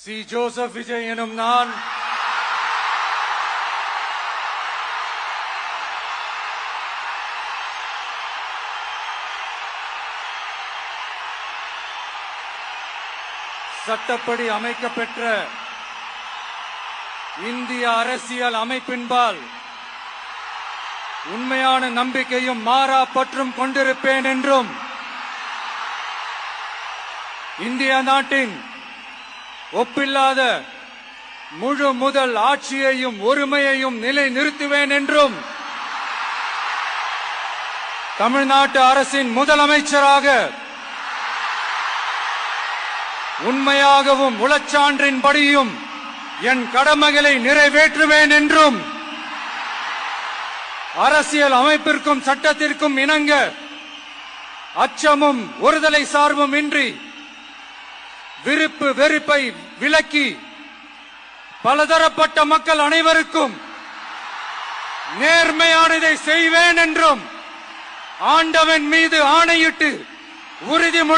C. Joseph Vijay எனும் நான் சட்டப்படி அமைக்கப்பெற்ற இந்திய அரசியல் அமைப்பின்பால் உண்மையான நம்பிக்கையும் மாறா பற்றும் கொண்டிருப்பேன் என்றும் இந்திய நாட்டின் ஒப்பில்லாத முழு முதல் ஆட்சியையும் ஒருமையையும் நிலைநிறுத்துவேன் என்றும் தமிழ்நாட்டு அரசின் முதலமைச்சராக உண்மையாகவும் உளச்சான்றின்படியும் என் கடமைகளை நிறைவேற்றுவேன் என்றும் அரசியல் அமைப்பிற்கும் சட்டத்திற்கும் இணங்க அச்சமும் ஒருதலை சார்பும் இன்றி விருப்பு வெறுப்பை விலக்கி பலதரப்பட்ட மக்கள் அனைவருக்கும் நேர்மையானதை செய்வேன் என்றும் ஆண்டவன் மீது ஆணையிட்டு உறுதிமொழி